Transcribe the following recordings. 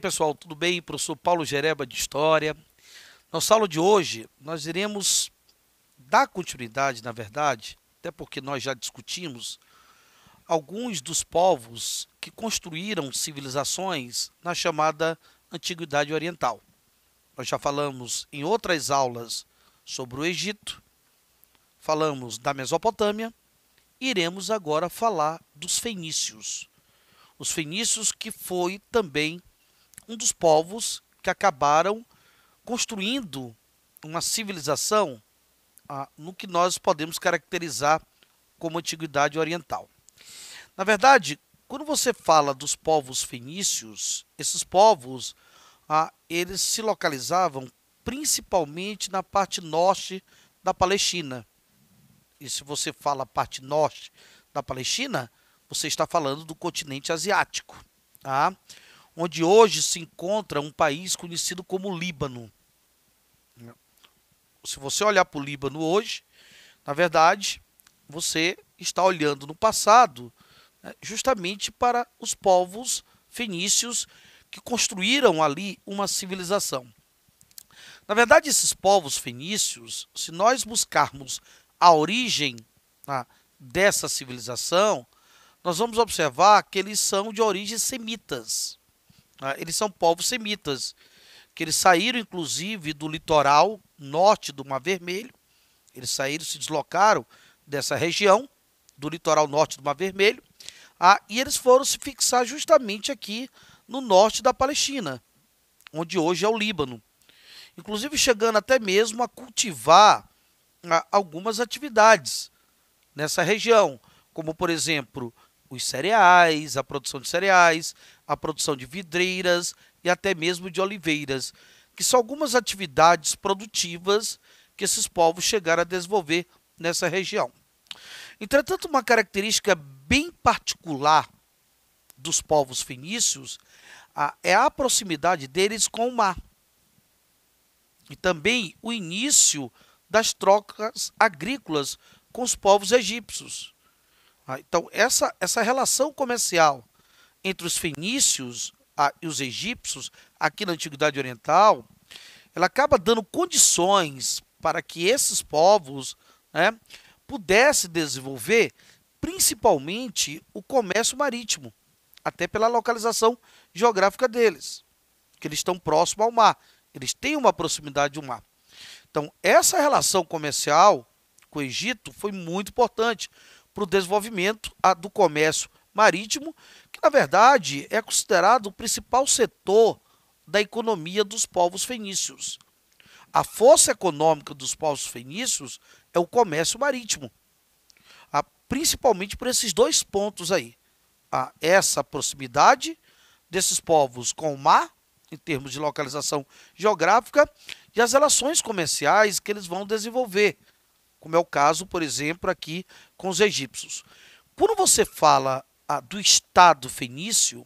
pessoal, tudo bem? Professor Paulo Gereba de História. Nossa aula de hoje, nós iremos dar continuidade, na verdade, até porque nós já discutimos alguns dos povos que construíram civilizações na chamada Antiguidade Oriental. Nós já falamos em outras aulas sobre o Egito, falamos da Mesopotâmia, e iremos agora falar dos fenícios. Os fenícios que foi também um dos povos que acabaram construindo uma civilização no que nós podemos caracterizar como Antiguidade Oriental. Na verdade, quando você fala dos povos fenícios, esses povos eles se localizavam principalmente na parte norte da Palestina. E se você fala parte norte da Palestina, você está falando do continente asiático, tá? Onde hoje se encontra um país conhecido como Líbano. Se você olhar para o Líbano hoje, na verdade, você está olhando no passado, justamente para os povos fenícios que construíram ali uma civilização. Na verdade, esses povos fenícios, se nós buscarmos a origem dessa civilização, nós vamos observar que eles são de origens semitas. Eles são povos semitas, que eles saíram inclusive do litoral norte do Mar Vermelho. Eles saíram, se deslocaram dessa região, do litoral norte do Mar Vermelho, e eles foram se fixar justamente aqui no norte da Palestina, onde hoje é o Líbano. Inclusive chegando até mesmo a cultivar algumas atividades nessa região, como por exemplo os cereais, a produção de cereais, a produção de vidreiras e até mesmo de oliveiras, que são algumas atividades produtivas que esses povos chegaram a desenvolver nessa região. Entretanto, uma característica bem particular dos povos fenícios é a proximidade deles com o mar e também o início das trocas agrícolas com os povos egípcios. Então, essa relação comercial entre os fenícios e os egípcios, aqui na Antiguidade Oriental, ela acaba dando condições para que esses povos pudessem desenvolver principalmente o comércio marítimo, até pela localização geográfica deles, que eles estão próximos ao mar, eles têm uma proximidade do mar. Então, essa relação comercial com o Egito foi muito importante para o desenvolvimento do comércio marítimo, que na verdade é considerado o principal setor da economia dos povos fenícios. A força econômica dos povos fenícios é o comércio marítimo, principalmente por esses dois pontos aí. Essa proximidade desses povos com o mar, em termos de localização geográfica, e as relações comerciais que eles vão desenvolver, como é o caso, por exemplo, aqui com os egípcios. Quando você fala do Estado fenício,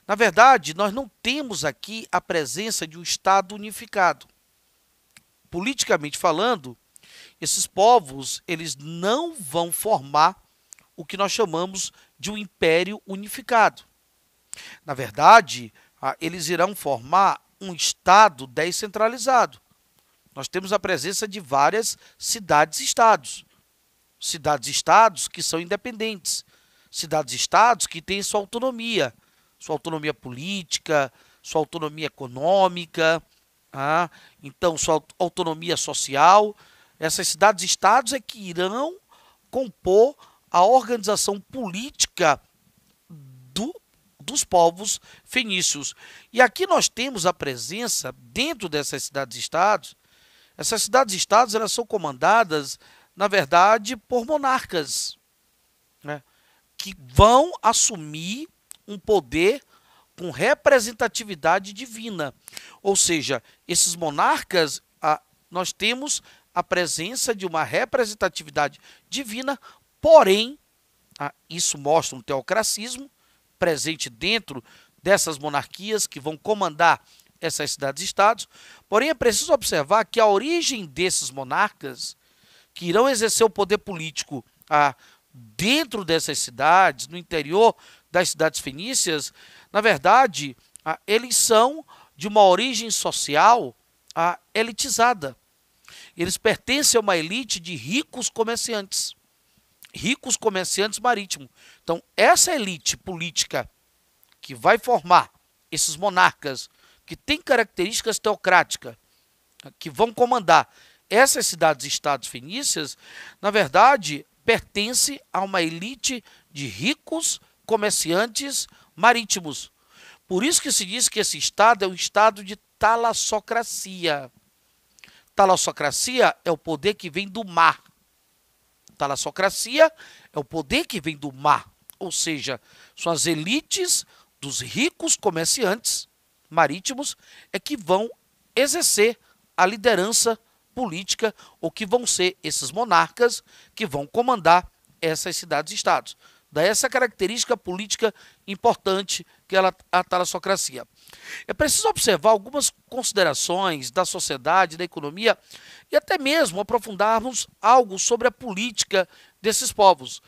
na verdade, nós não temos aqui a presença de um Estado unificado. Politicamente falando, esses povos eles não vão formar o que nós chamamos de um império unificado. Na verdade, eles irão formar um Estado descentralizado. Nós temos a presença de várias cidades-estados. Cidades-estados que são independentes. Cidades-estados que têm sua autonomia política, sua autonomia econômica, então sua autonomia social. Essas cidades-estados é que irão compor a organização política dos povos fenícios. E aqui nós temos a presença, dentro dessas cidades-estados, essas cidades-estados elas são comandadas, na verdade, por monarcas, que vão assumir um poder com representatividade divina. Ou seja, esses monarcas, nós temos a presença de uma representatividade divina, porém, isso mostra um teocracismo presente dentro dessas monarquias que vão comandar essas cidades-estados. Porém, é preciso observar que a origem desses monarcas, que irão exercer o poder político dentro dessas cidades, no interior das cidades fenícias, na verdade, eles são de uma origem social elitizada. Eles pertencem a uma elite de ricos comerciantes marítimos. Então, essa elite política que vai formar esses monarcas, que tem características teocráticas, que vão comandar essas cidades-estados fenícias, na verdade, pertence a uma elite de ricos comerciantes marítimos. Por isso que se diz que esse estado é um estado de talassocracia. Talassocracia é o poder que vem do mar. Talassocracia é o poder que vem do mar, ou seja, são as elites dos ricos comerciantes marítimos que vão exercer a liderança política, ou que vão ser esses monarcas que vão comandar essas cidades-estados. Daí essa característica política importante que é a talassocracia. É preciso observar algumas considerações da sociedade, da economia e até mesmo aprofundarmos algo sobre a política desses povos.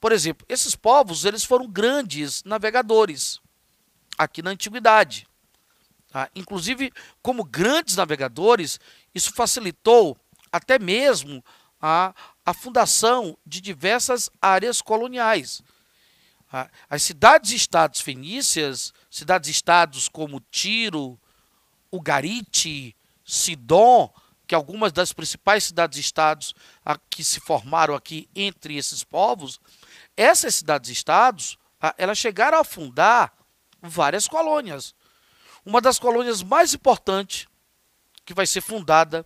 Por exemplo, esses povos eles foram grandes navegadores aqui na antiguidade. Inclusive, como grandes navegadores, isso facilitou até mesmo a fundação de diversas áreas coloniais. As cidades-estados fenícias, cidades-estados como Tiro, Ugarite, Sidom, que algumas das principais cidades-estados que se formaram aqui entre esses povos, essas cidades-estados, elas chegaram a fundar várias colônias. Uma das colônias mais importantes que vai ser fundada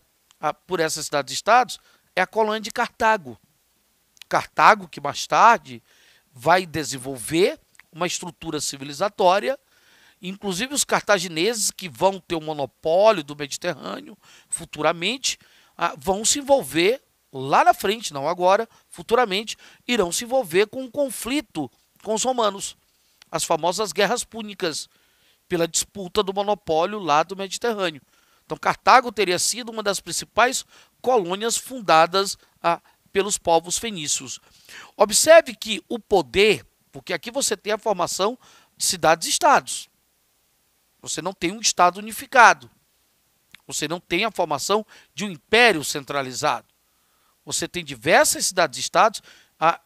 por essas cidades-estados é a colônia de Cartago. Cartago, que mais tarde vai desenvolver uma estrutura civilizatória, inclusive os cartagineses, que vão ter o monopólio do Mediterrâneo futuramente, vão se envolver lá na frente, não agora, futuramente, irão se envolver com um conflito com os romanos, as famosas guerras púnicas, pela disputa do monopólio lá do Mediterrâneo. Então, Cartago teria sido uma das principais colônias fundadas pelos povos fenícios. Observe que o poder, porque aqui você tem a formação de cidades-estados. Você não tem um estado unificado. Você não tem a formação de um império centralizado. Você tem diversas cidades-estados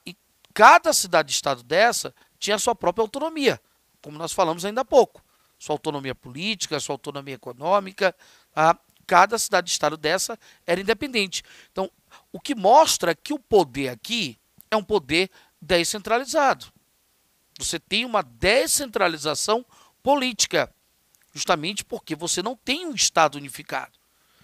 e cada cidade-estado dessa tinha a sua própria autonomia, como nós falamos ainda há pouco. Sua autonomia política, sua autonomia econômica, cada cidade-estado dessa era independente. Então, o que mostra que o poder aqui é um poder descentralizado. Você tem uma descentralização política, justamente porque você não tem um Estado unificado.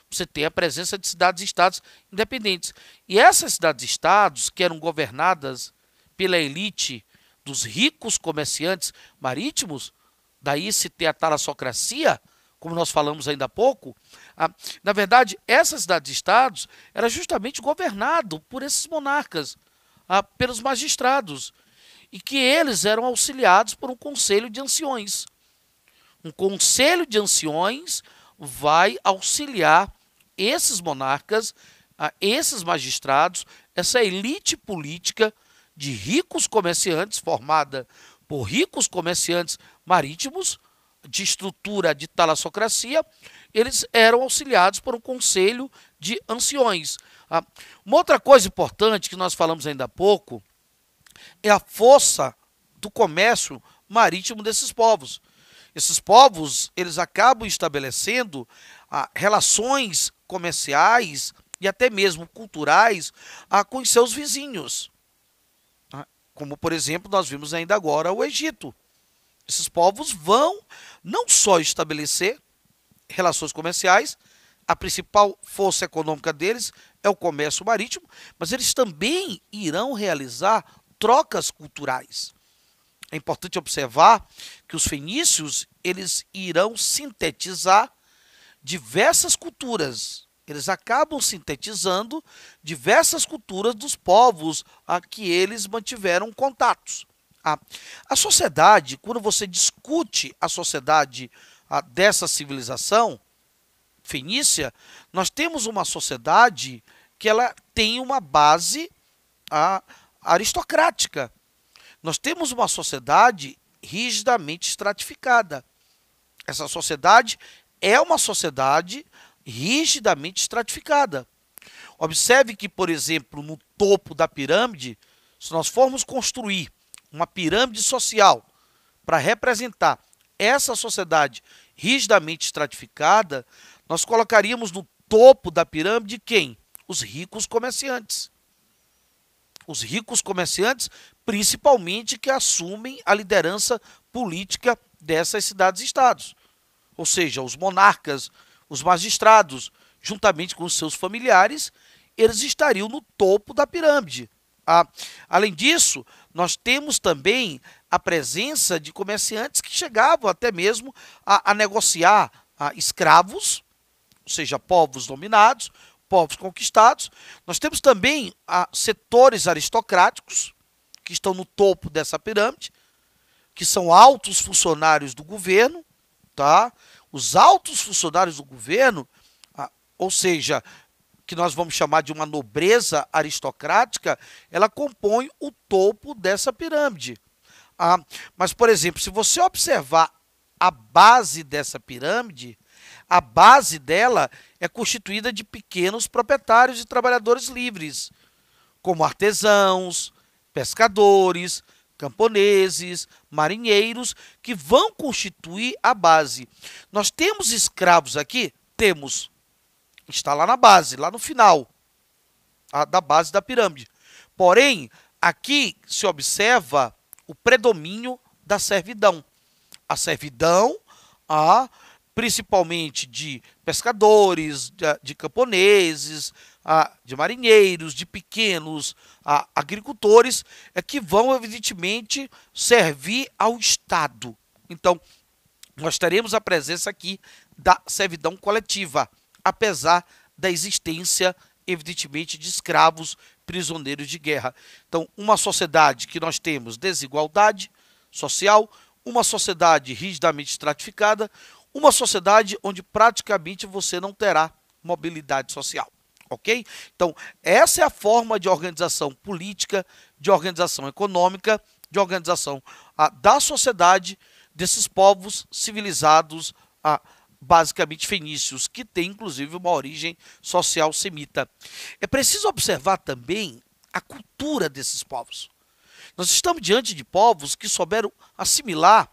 Você tem a presença de cidades-estados independentes. E essas cidades-estados, que eram governadas pela elite dos ricos comerciantes marítimos, daí se tem a talassocracia, como nós falamos ainda há pouco, na verdade, essas cidades-estados eram justamente governadas por esses monarcas, pelos magistrados, e que eles eram auxiliados por um conselho de anciões. Um conselho de anciões vai auxiliar esses monarcas, esses magistrados, essa elite política de ricos comerciantes, formada por ricos comerciantes marítimos, de estrutura de talassocracia, eles eram auxiliados por um conselho de anciões. Uma outra coisa importante que nós falamos ainda há pouco é a força do comércio marítimo desses povos. Esses povos, eles acabam estabelecendo relações comerciais e até mesmo culturais com os seus vizinhos. Como, por exemplo, nós vimos ainda agora o Egito. Esses povos vão não só estabelecer relações comerciais, a principal força econômica deles é o comércio marítimo, mas eles também irão realizar trocas culturais. É importante observar que os fenícios, eles irão sintetizar diversas culturas. Eles acabam sintetizando diversas culturas dos povos a que eles mantiveram contatos. A sociedade, quando você discute a sociedade dessa civilização fenícia, nós temos uma sociedade que ela tem uma base aristocrática. Nós temos uma sociedade rigidamente estratificada. Essa sociedade é uma sociedade rigidamente estratificada. Observe que, por exemplo, no topo da pirâmide, se nós formos construir uma pirâmide social para representar essa sociedade rigidamente estratificada, nós colocaríamos no topo da pirâmide quem? Os ricos comerciantes. Os ricos comerciantes, principalmente que assumem a liderança política dessas cidades-estados. Ou seja, os monarcas, os magistrados, juntamente com os seus familiares, eles estariam no topo da pirâmide. Além disso, nós temos também a presença de comerciantes que chegavam até mesmo a negociar escravos, ou seja, povos dominados, povos conquistados. Nós temos também setores aristocráticos, que estão no topo dessa pirâmide, que são altos funcionários do governo, tá? Os altos funcionários do governo, ou seja, que nós vamos chamar de uma nobreza aristocrática, ela compõe o topo dessa pirâmide. Mas, por exemplo, se você observar a base dessa pirâmide, a base dela é constituída de pequenos proprietários e trabalhadores livres, como artesãos, pescadores, camponeses, marinheiros, que vão constituir a base. Nós temos escravos aqui? Temos. Está lá na base, lá no final da base da pirâmide. Porém, aqui se observa o predomínio da servidão. A servidão, principalmente de pescadores, de camponeses, de marinheiros, de pequenos agricultores, que vão, evidentemente, servir ao Estado. Então, nós teremos a presença aqui da servidão coletiva, apesar da existência, evidentemente, de escravos prisioneiros de guerra. Então, uma sociedade que nós temos desigualdade social, uma sociedade rigidamente estratificada, uma sociedade onde praticamente você não terá mobilidade social, ok? Então, essa é a forma de organização política, de organização econômica, de organização da sociedade desses povos civilizados, basicamente fenícios, que tem inclusive uma origem social semita. É preciso observar também a cultura desses povos. Nós estamos diante de povos que souberam assimilar,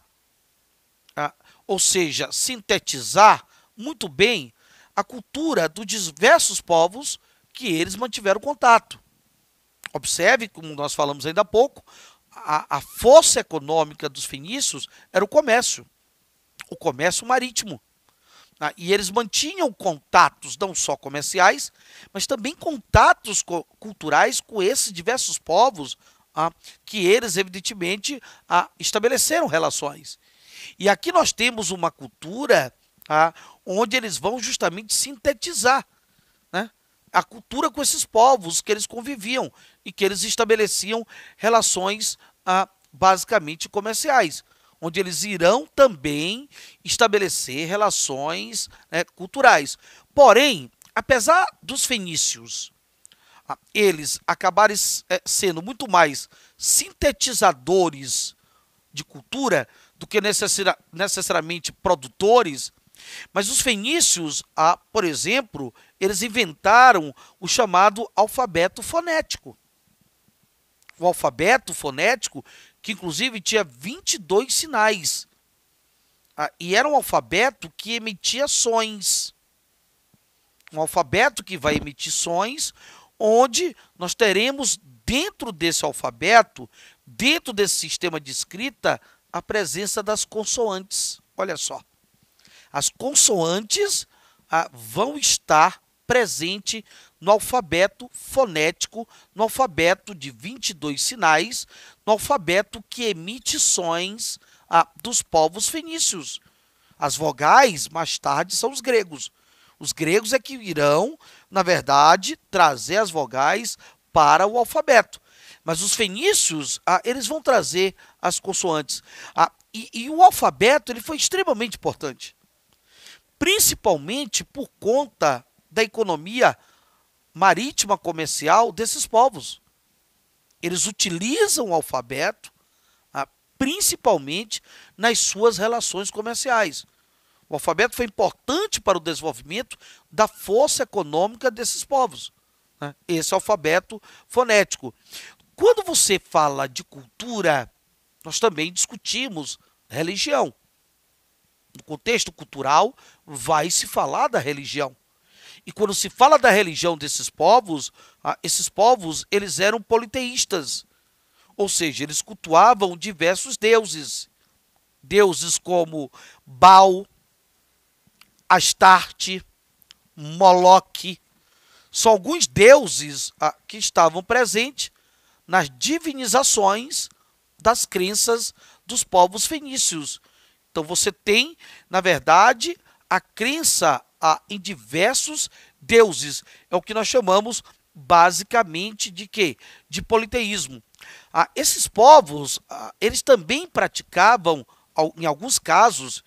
ou seja, sintetizar muito bem a cultura dos diversos povos que eles mantiveram contato. Observe, como nós falamos ainda há pouco, a força econômica dos fenícios era o comércio marítimo. E eles mantinham contatos não só comerciais, mas também contatos culturais com esses diversos povos que eles, evidentemente, estabeleceram relações. E aqui nós temos uma cultura onde eles vão justamente sintetizar, né, a cultura com esses povos que eles conviviam e que eles estabeleciam relações basicamente comerciais, onde eles irão também estabelecer relações culturais. Porém, apesar dos fenícios eles acabarem sendo muito mais sintetizadores de cultura do que necessariamente produtores, mas os fenícios, por exemplo, eles inventaram o chamado alfabeto fonético. O alfabeto fonético, que inclusive tinha 22 sinais. E era um alfabeto que emitia sons. Um alfabeto que vai emitir sons, onde nós teremos dentro desse alfabeto, dentro desse sistema de escrita, a presença das consoantes. Olha só. As consoantes vão estar presentes no alfabeto fonético, no alfabeto de 22 sinais, no alfabeto que emite sons dos povos fenícios. As vogais, mais tarde, são os gregos. Os gregos é que irão, na verdade, trazer as vogais para o alfabeto. Mas os fenícios, eles vão trazer as consoantes. E o alfabeto ele foi extremamente importante, principalmente por conta da economia marítima comercial desses povos. Eles utilizam o alfabeto principalmente nas suas relações comerciais. O alfabeto foi importante para o desenvolvimento da força econômica desses povos, né? Esse alfabeto fonético. Quando você fala de cultura, nós também discutimos religião. No contexto cultural, vai se falar da religião. E quando se fala da religião desses povos, esses povos eles eram politeístas, ou seja, eles cultuavam diversos deuses. Deuses como Baal, Astarte, Moloque, são alguns deuses que estavam presentes nas divinizações das crenças dos povos fenícios. Então você tem, na verdade, a crença em diversos deuses. É o que nós chamamos basicamente de quê? De politeísmo. Esses povos, eles também praticavam, em alguns casos,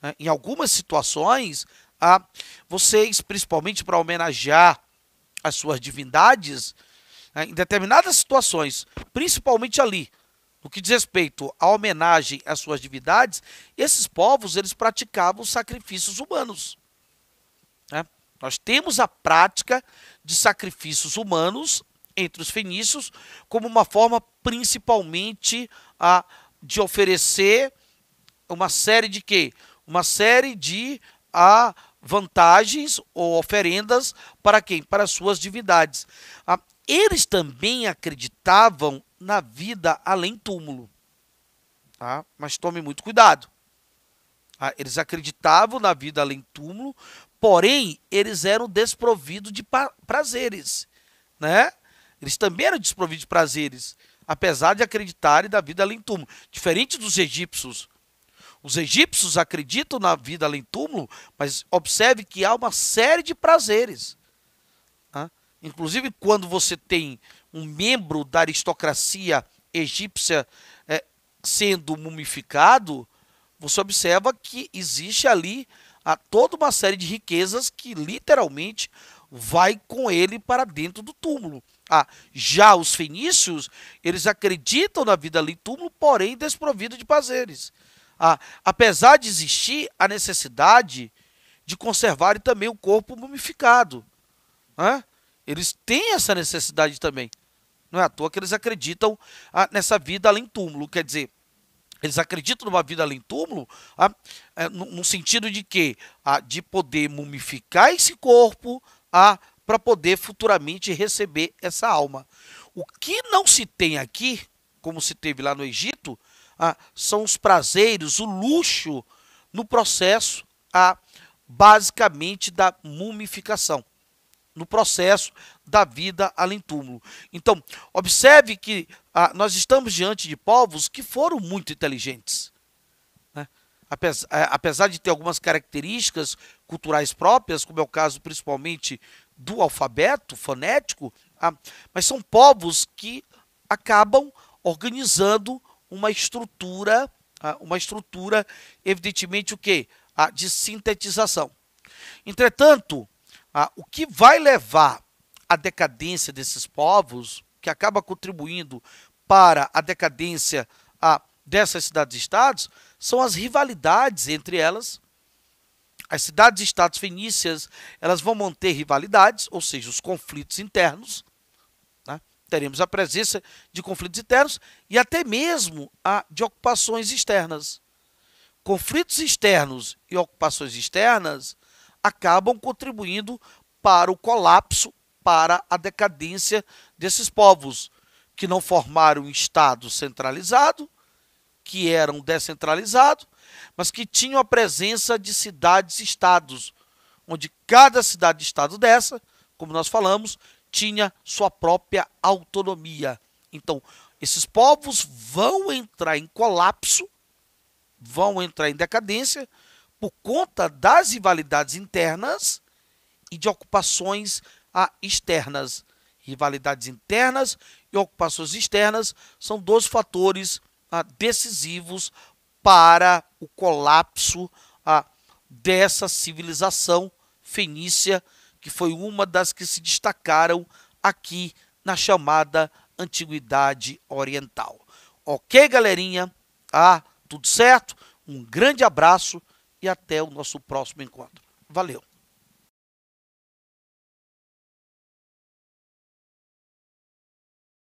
né, em algumas situações, vocês, principalmente para homenagear as suas divindades, em determinadas situações, principalmente ali, no que diz respeito à homenagem às suas divindades, esses povos eles praticavam sacrifícios humanos, né? Nós temos a prática de sacrifícios humanos entre os fenícios como uma forma principalmente de oferecer uma série de quê? Uma série de vantagens ou oferendas para quem? Para as suas divindades. Eles também acreditavam na vida além túmulo, tá? Mas tome muito cuidado. Eles acreditavam na vida além túmulo, porém eles eram desprovidos de prazeres, né? Eles também eram desprovidos de prazeres, apesar de acreditarem na vida além túmulo, diferente dos egípcios. Os egípcios acreditam na vida além túmulo, mas observe que há uma série de prazeres. Inclusive, quando você tem um membro da aristocracia egípcia sendo mumificado, você observa que existe ali toda uma série de riquezas que literalmente vai com ele para dentro do túmulo. Já os fenícios, eles acreditam na vida além túmulo, porém desprovido de prazeres. Apesar de existir a necessidade de conservarem também o corpo mumificado, né? Eles têm essa necessidade também. Não é à toa que eles acreditam nessa vida além túmulo. Quer dizer, eles acreditam numa vida além túmulo no sentido de que de poder mumificar esse corpo para poder futuramente receber essa alma. O que não se tem aqui, como se teve lá no Egito, são os prazeres, o luxo no processo basicamente da mumificação, no processo da vida além túmulo. Então, observe que nós estamos diante de povos que foram muito inteligentes, né? Apesar de ter algumas características culturais próprias, como é o caso principalmente do alfabeto fonético, mas são povos que acabam organizando uma estrutura, evidentemente o quê? De sintetização. Entretanto, o que vai levar à decadência desses povos, que acaba contribuindo para a decadência dessas cidades-estados, são as rivalidades entre elas. As cidades-estados fenícias, elas vão manter rivalidades, ou seja, os conflitos internos, né? Teremos a presença de conflitos internos e até mesmo de ocupações externas. Conflitos externos e ocupações externas acabam contribuindo para o colapso, para a decadência desses povos, que não formaram um Estado centralizado, que eram descentralizados, mas que tinham a presença de cidades-estados, onde cada cidade-estado dessa, como nós falamos, tinha sua própria autonomia. Então, esses povos vão entrar em colapso, vão entrar em decadência, por conta das rivalidades internas e de ocupações externas. Rivalidades internas e ocupações externas são dois fatores decisivos para o colapso dessa civilização fenícia, que foi uma das que se destacaram aqui na chamada Antiguidade Oriental. Ok, galerinha? Tudo certo? Um grande abraço e até o nosso próximo encontro. Valeu!